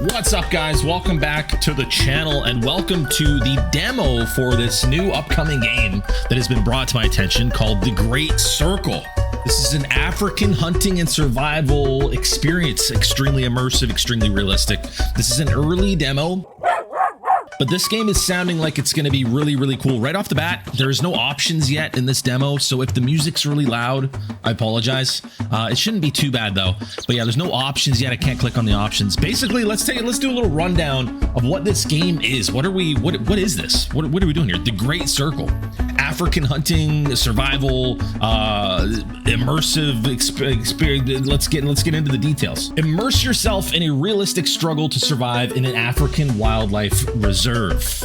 What's up, guys? Welcome back to the channel and welcome to the demo for this new upcoming game that has been brought to my attention called The Great Circle. This is an African hunting and survival experience, extremely immersive, extremely realistic. This is an early demo, but this game is sounding like it's going to be really, really cool. Right off the bat, there's no options yet in this demo, so if the music's really loud, I apologize. It shouldn't be too bad though. But yeah, there's no options yet. I can't click on the options. Basically, let's do a little rundown of what this game is. What is this? What are we doing here? The Great Circle. African hunting, survival, immersive experience. Let's get into the details. Immerse yourself in a realistic struggle to survive in an African wildlife reserve.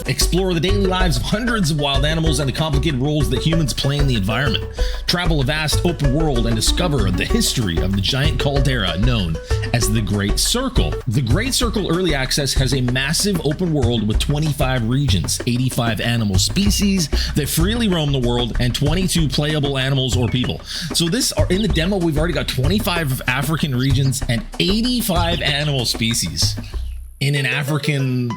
Explore the daily lives of hundreds of wild animals and the complicated roles that humans play in the environment. Travel a vast open world and discover the history of the giant caldera known as the Great Circle. The Great Circle Early Access has a massive open world with 25 regions, 85 animal species that freely roam the world, and 22 playable animals or people. So in the demo, we've already got 25 African regions and 85 animal species in an African,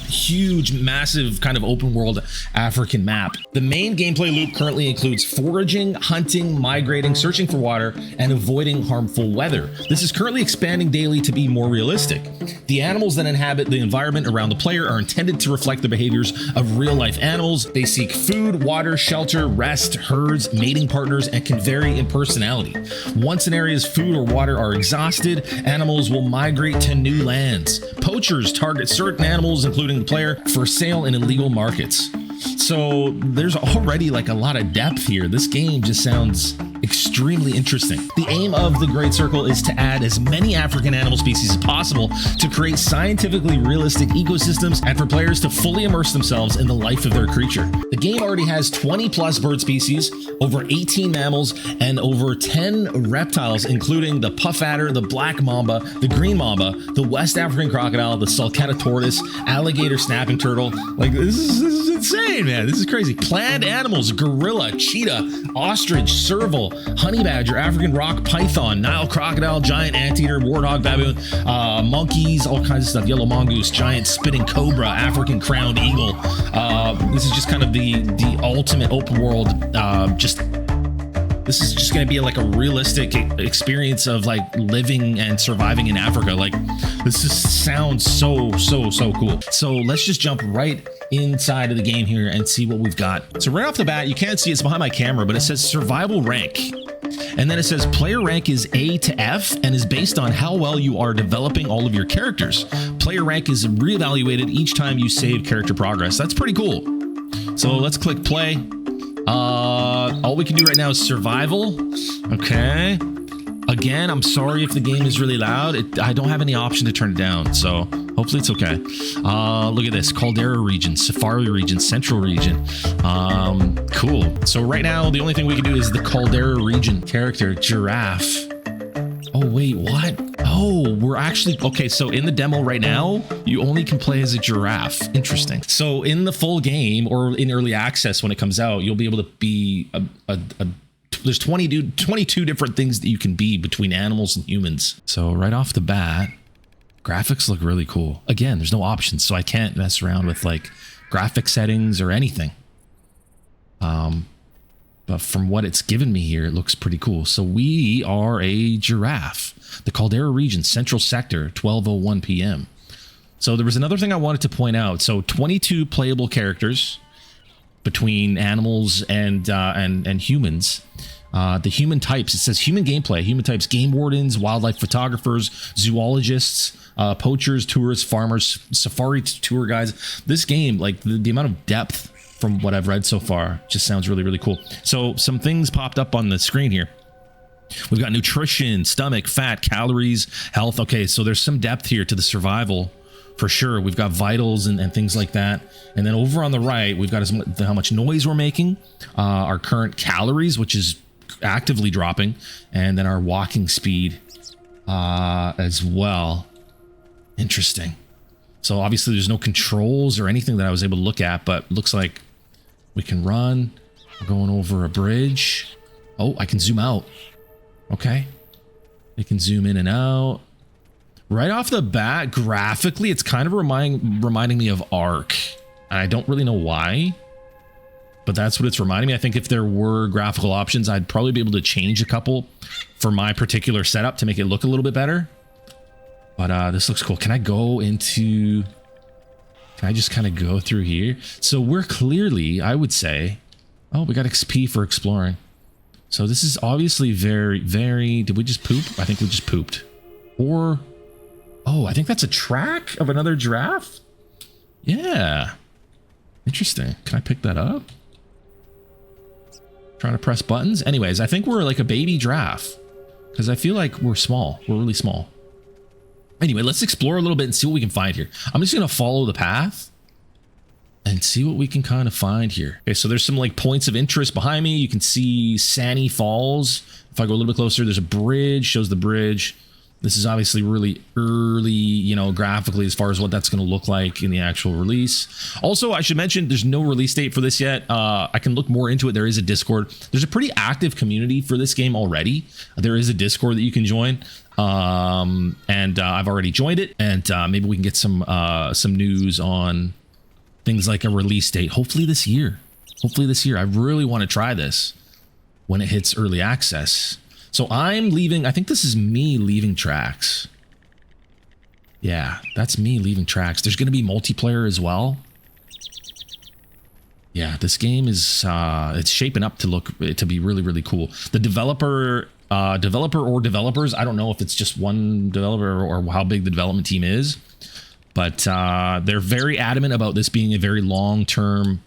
huge, massive kind of open world African map. The main gameplay loop currently includes foraging, hunting, migrating, searching for water, and avoiding harmful weather. This is currently expanding daily to be more realistic. The animals that inhabit the environment around the player are intended to reflect the behaviors of real-life animals. They seek food, water, shelter, rest, herds, mating partners, and can vary in personality. Once an area's food or water are exhausted, animals will migrate to new lands. Poachers target certain animals, including the player, for sale in illegal markets. So there's already like a lot of depth here. This game just sounds extremely interesting. The aim of the Great Circle is to add as many African animal species as possible to create scientifically realistic ecosystems and for players to fully immerse themselves in the life of their creature. The game already has 20 plus bird species, over 18 mammals, and over 10 reptiles, including the puff adder, the black mamba, the green mamba, the West African crocodile, the sulcata tortoise, alligator snapping turtle. Like, this is insane, man. This is crazy. Planned animals: gorilla, cheetah, ostrich, serval, honey badger, African rock python, Nile crocodile, giant anteater, warthog, baboon, monkeys, all kinds of stuff. Yellow mongoose, giant spitting cobra, African crowned eagle. This is just kind of the ultimate open world. This is just going to be like a realistic experience of like living and surviving in Africa. Like, this just sounds so cool. So let's just jump right inside of the game here and see what we've got. So right off the bat, you can't see it's behind my camera, but it says survival rank. And then it says player rank is A to F and is based on how well you are developing all of your characters. Player rank is reevaluated each time you save character progress. That's pretty cool. So let's click play. All we can do right now is survival. Okay. Again, I'm sorry if the game is really loud. I don't have any option to turn it down, so hopefully it's okay. Look at this: Caldera region, Safari region, Central region. Cool. So right now, the only thing we can do is the Caldera region character, giraffe. Oh wait, what? Oh, we're actually okay. So in the demo right now, you only can play as a giraffe. Interesting. So in the full game or in early access when it comes out, you'll be able to be there's 22 different things that you can be between animals and humans. So right off the bat, graphics look really cool. Again, there's no options, so I can't mess around with like graphic settings or anything. But from what it's given me here, it looks pretty cool. So we are a giraffe. The Caldera region, Central Sector, 12:01 p.m. So there was another thing I wanted to point out. So 22 playable characters between animals and humans. The human types, it says human gameplay, human types: game wardens, wildlife photographers, zoologists, poachers, tourists, farmers, safari tour guides. This game, like the amount of depth from what I've read so far, just sounds really, really cool. So some things popped up on the screen here. We've got nutrition, stomach, fat, calories, health. Okay, so there's some depth here to the survival for sure. We've got vitals and things like that. And then over on the right, we've got how much noise we're making, our current calories, which is actively dropping, and then our walking speed as well. Interesting. So obviously there's no controls or anything that I was able to look at, but looks like we can run. We're going over a bridge. Oh, I can zoom out. Okay. We can zoom in and out. Right off the bat, graphically, it's kind of reminding me of Ark. And I don't really know why, but that's what it's reminding me. I think if there were graphical options, I'd probably be able to change a couple for my particular setup to make it look a little bit better. But this looks cool. Can I go into... Can I just kind of go through here? So we're clearly, I would say... Oh, we got XP for exploring. So this is obviously very, very... Did we just poop? I think we just pooped. Or... Oh, I think that's a track of another giraffe? Yeah. Interesting. Can I pick that up? Trying to press buttons. Anyways, I think we're like a baby giraffe. Because I feel like we're small. We're really small. Anyway, let's explore a little bit and see what we can find here. I'm just going to follow the path and see what we can kind of find here. Okay, so there's some like points of interest behind me. You can see Sani Falls. If I go a little bit closer, there's a bridge, shows the bridge. This is obviously really early, you know, graphically as far as what that's going to look like in the actual release. Also, I should mention there's no release date for this yet. I can look more into it. There is a Discord. There's a pretty active community for this game already. There is a Discord that you can join. I've already joined it, and maybe we can get some news on things like a release date. Hopefully this year. Hopefully this year. I really want to try this when it hits early access. So I'm leaving, I think this is me leaving tracks. Yeah, that's me leaving tracks. There's going to be multiplayer as well. Yeah, this game is, it's shaping up to be really, really cool. The developer or developers, I don't know if it's just one developer or how big the development team is, but they're very adamant about this being a very long-term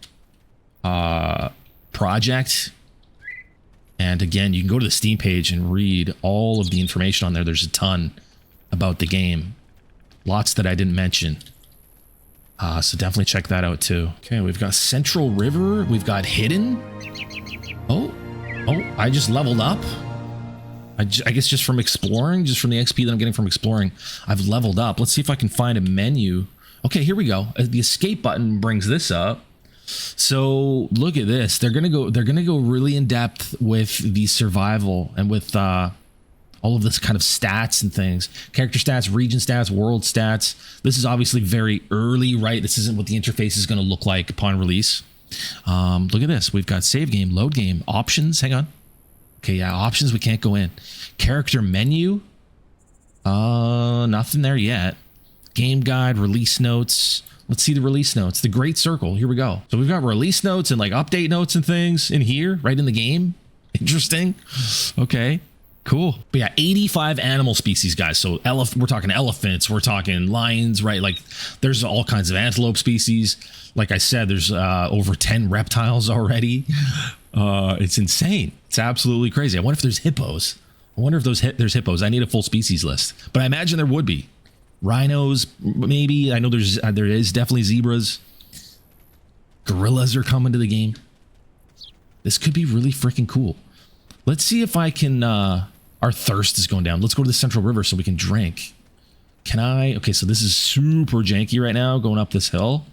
project. And again, you can go to the Steam page and read all of the information on there. There's a ton about the game. Lots that I didn't mention. So definitely check that out too. Okay, we've got Central River. We've got Hidden. Oh, I just leveled up. I guess just from exploring, just from the XP that I'm getting from exploring, I've leveled up. Let's see if I can find a menu. Okay, here we go. The escape button brings this up. So look at this. They're gonna go really in depth with the survival and with all of this kind of stats and things. Character stats, region stats, world stats. This is obviously very early, right? This isn't what the interface is going to look like upon release. Look at this. We've got save game, load game, options. Hang on. Okay, yeah, options. We can't go in. Character menu. Nothing there yet. Game guide, release notes. Let's see the release notes. The Great Circle. Here we go. So we've got release notes and like update notes and things in here, right in the game. Interesting. Okay, cool. But yeah, 85 animal species, guys. So we're talking elephants, we're talking lions, right? Like there's all kinds of antelope species. Like I said, there's over 10 reptiles already. It's insane. It's absolutely crazy. I wonder if there's hippos. I wonder if there's hippos. I need a full species list, but I imagine there would be. Rhinos, maybe. I know there is definitely zebras. Gorillas are coming to the game. This could be really freaking cool. Let's see if I can, our thirst is going down. Let's go to the Central River so we can drink. Can I? Okay, so this is super janky right now going up this hill.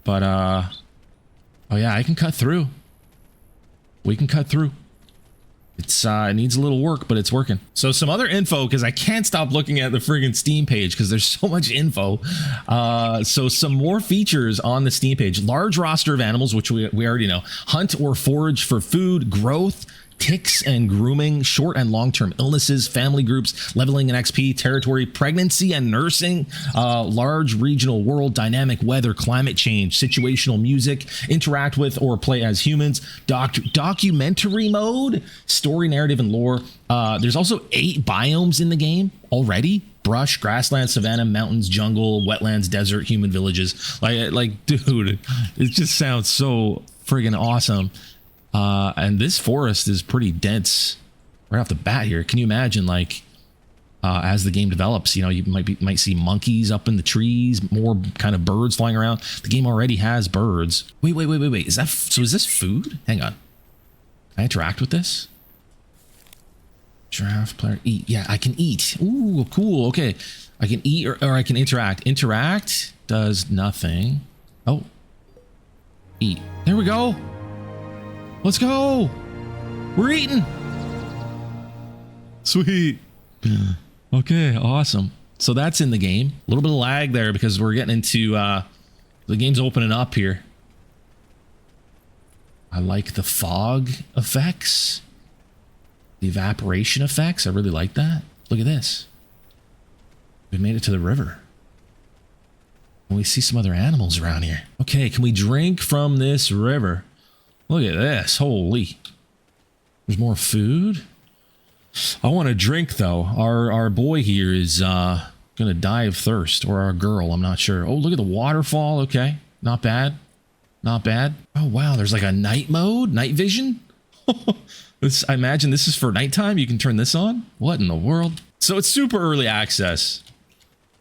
But, oh yeah, I can cut through. We can cut through. It needs a little work, but it's working. So some other info, because I can't stop looking at the friggin' Steam page because there's so much info. So some more features on the Steam page. Large roster of animals, which we already know. Hunt or forage for food, growth, ticks and grooming, short and long-term illnesses, family groups, leveling and XP, territory, pregnancy and nursing, large regional world, dynamic weather, climate change, situational music, interact with or play as humans, documentary mode, story, narrative, and lore. There's also 8 biomes in the game already. Brush, grassland, savanna, mountains, jungle, wetlands, desert, human villages. Like, dude, it just sounds so friggin' awesome. And this forest is pretty dense right off the bat here. Can you imagine, like, as the game develops, you know, you might see monkeys up in the trees, more kind of birds flying around. The game already has birds. Wait. Is this food? Hang on. Can I interact with this? Giraffe player eat. Yeah, I can eat. Ooh, cool. Okay. I can eat or I can interact. Interact does nothing. Oh. Eat. There we go. Let's go. We're eating. Sweet. Okay, awesome. So that's in the game. A little bit of lag there because we're getting into the game's opening up here. I like the fog effects. The evaporation effects. I really like that. Look at this. We made it to the river. And we see some other animals around here. Okay, can we drink from this river? Look at this. Holy. There's more food. I want to drink though. Our boy here is gonna die of thirst, or our girl, I'm not sure. Oh, look at the waterfall. Okay, not bad, not bad. Oh wow, there's like a night mode, night vision. I imagine this is for nighttime. You can turn this on. What in the world? So it's super early access,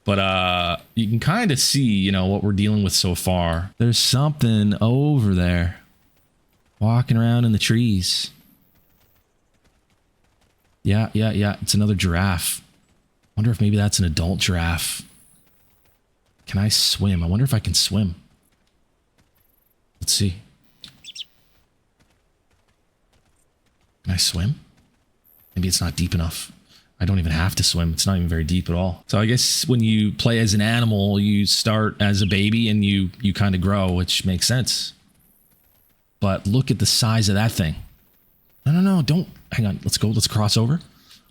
but you can kind of see, you know, what we're dealing with so far. There's something over there, walking around in the trees. Yeah. It's another giraffe. Wonder if maybe that's an adult giraffe. Can I swim? I wonder if I can swim. Let's see. Can I swim? Maybe it's not deep enough. I don't even have to swim. It's not even very deep at all. So I guess when you play as an animal, you start as a baby and you kind of grow, which makes sense. But look at the size of that thing. No, don't. Hang on, let's go. Let's cross over.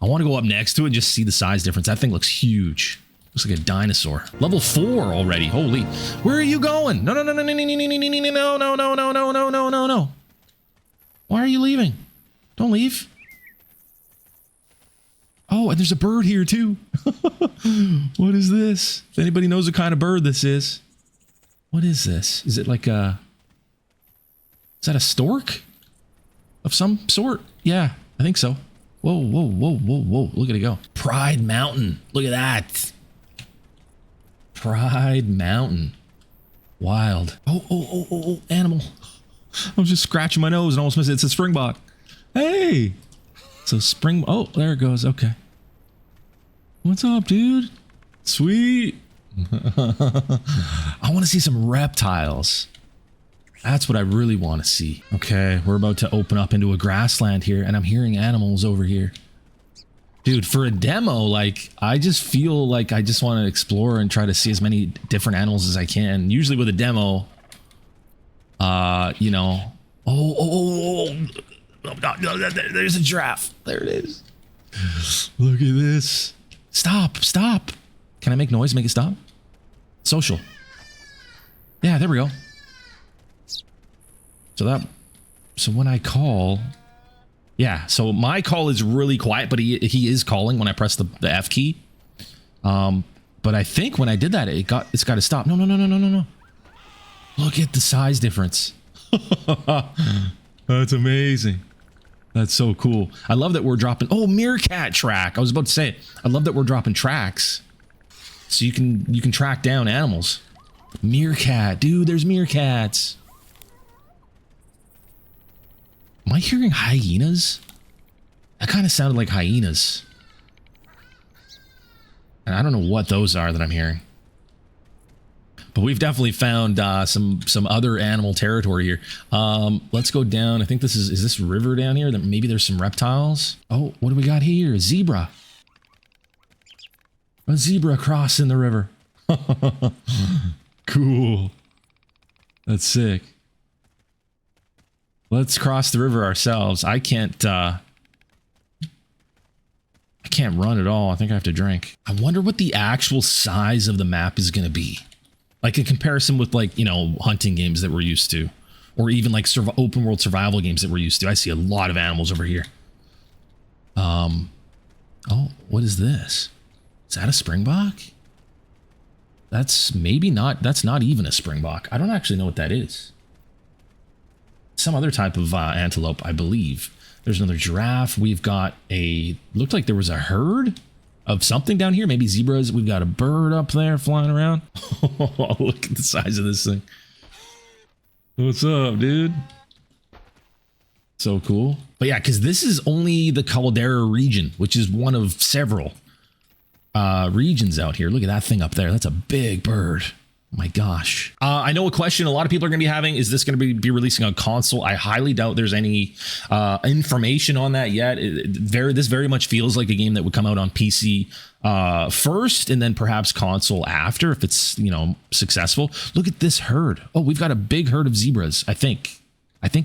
I want to go up next to it and just see the size difference. That thing looks huge. Looks like a dinosaur. Level 4 already. Holy. Where are you going? No. Why are you leaving? Don't leave. Oh, and there's a bird here too. What is this? If anybody knows what kind of bird this is. What is this? Is it like a... Is that a stork? Of some sort? Yeah, I think so. Whoa. Look at it go. Pride Mountain. Look at that. Pride Mountain. Wild. Oh, animal. I was just scratching my nose and almost missed it. It's a springbok. Hey. So oh, there it goes. Okay. What's up, dude? Sweet. I want to see some reptiles. That's what I really want to see. Okay, we're about to open up into a grassland here, and I'm hearing animals over here. Dude, for a demo, like, I just feel like I just want to explore and try to see as many different animals as I can. Usually with a demo, you know... Oh, there's a giraffe. There it is. Look at this. Stop. Can I make noise? Make it stop? Social. Yeah, there we go. So when I call, yeah, so my call is really quiet, but he is calling when I press the F key. But I think when I did that, it's got to stop. No. Look at the size difference. That's amazing. That's so cool. I love that we're dropping, meerkat track. I was about to say it. I love that we're dropping tracks. So you can track down animals. Meerkat, dude, there's meerkats. Am I hearing hyenas? That kind of sounded like hyenas. And I don't know what those are that I'm hearing. But we've definitely found some other animal territory here. Let's go down. I think this is this river down here? Maybe there's some reptiles. Oh, what do we got here? A zebra. A zebra crossing the river. Cool. That's sick. Let's cross the river ourselves. I can't run at all. I think I have to drink. I wonder what the actual size of the map is going to be. Like in comparison with, like, you know, hunting games that we're used to, or even like open world survival games that we're used to. I see a lot of animals over here. Oh, what is this? Is that a springbok? That's maybe not. That's not even a springbok. I don't actually know what that is. Some other type of antelope, I believe. There's another giraffe. We've got looked like there was a herd of something down here. Maybe zebras. We've got a bird up there flying around. Oh, look at the size of this thing. What's up, dude? So cool. But yeah, because this is only the Caldera region, which is one of several regions out here. Look at that thing up there. That's a big bird. My gosh. I know a question a lot of people are going to be having, is this going to be releasing on console? I highly doubt there's any information on that yet. This very much feels like a game that would come out on PC first and then perhaps console after if it's, you know, successful. Look at this herd. Oh, we've got a big herd of zebras, I think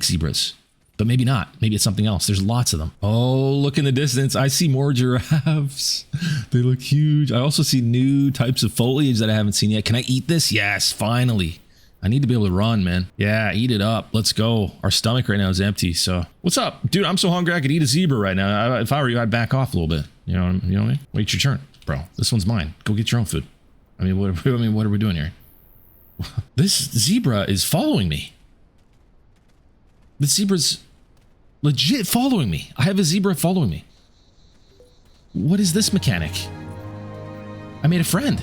zebras. But maybe not. Maybe it's something else. There's lots of them. Oh, look in the distance. I see more giraffes. They look huge. I also see new types of foliage that I haven't seen yet. Can I eat this? Yes, finally. I need to be able to run, man. Yeah, eat it up. Let's go. Our stomach right now is empty. So what's up? Dude, I'm so hungry I could eat a zebra right now. If I were you, I'd back off a little bit. You know what I mean? Wait your turn, bro. This one's mine. Go get your own food. I mean, what are we doing here? This zebra is following me. The zebra's legit following me. I have a zebra following me. What is this mechanic? I made a friend.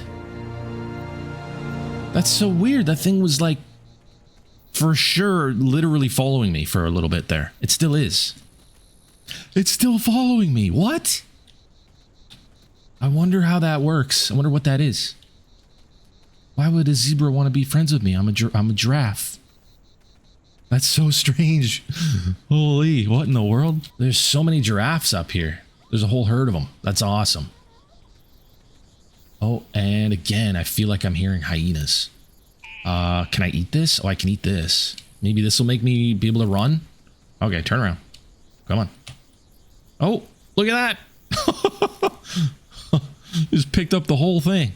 That's so weird. That thing was like, for sure, literally following me for a little bit there. It still is. It's still following me. What? I wonder how that works. I wonder what that is. Why would a zebra want to be friends with me? I'm a giraffe. That's so strange. Holy, what in the world? There's so many giraffes up here. There's a whole herd of them. That's awesome. Oh, and again, I feel like I'm hearing hyenas. Can I eat this? Oh, I can eat this. Maybe this will make me be able to run. Okay, turn around. Come on. Oh, look at that. Just picked up the whole thing.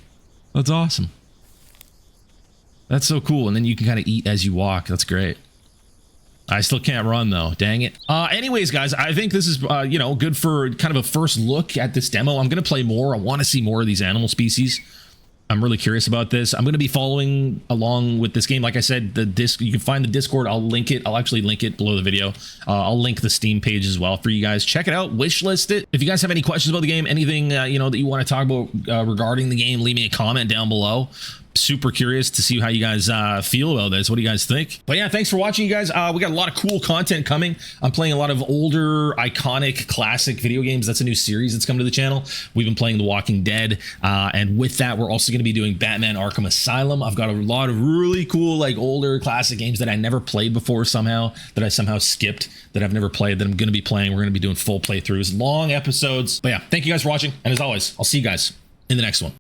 That's awesome. That's so cool. And then you can kind of eat as you walk. That's great. I still can't run though. Dang it. Anyways, guys, I think this is, you know, good for kind of a first look at this demo. I'm going to play more. I want to see more of these animal species. I'm really curious about this. I'm going to be following along with this game. Like I said, you can find the Discord. I'll link it. I'll actually link it below the video. I'll link the Steam page as well for you guys. Check it out. Wishlist it. If you guys have any questions about the game, anything, you know, that you want to talk about regarding the game, leave me a comment down below. Super curious to see how you guys feel about this. What do you guys think? But yeah, thanks for watching, you guys. We got a lot of cool content coming. I'm playing a lot of older, iconic, classic video games. That's a new series that's come to the channel. We've been playing The Walking Dead, and with that, we're also going to be doing Batman Arkham Asylum. I've got a lot of really cool, like, older classic games that I never played before somehow, that I somehow skipped, that I've never played, that I'm going to be playing. We're going to be doing full playthroughs, long episodes. But yeah, thank you guys for watching, and as always, I'll see you guys in the next one.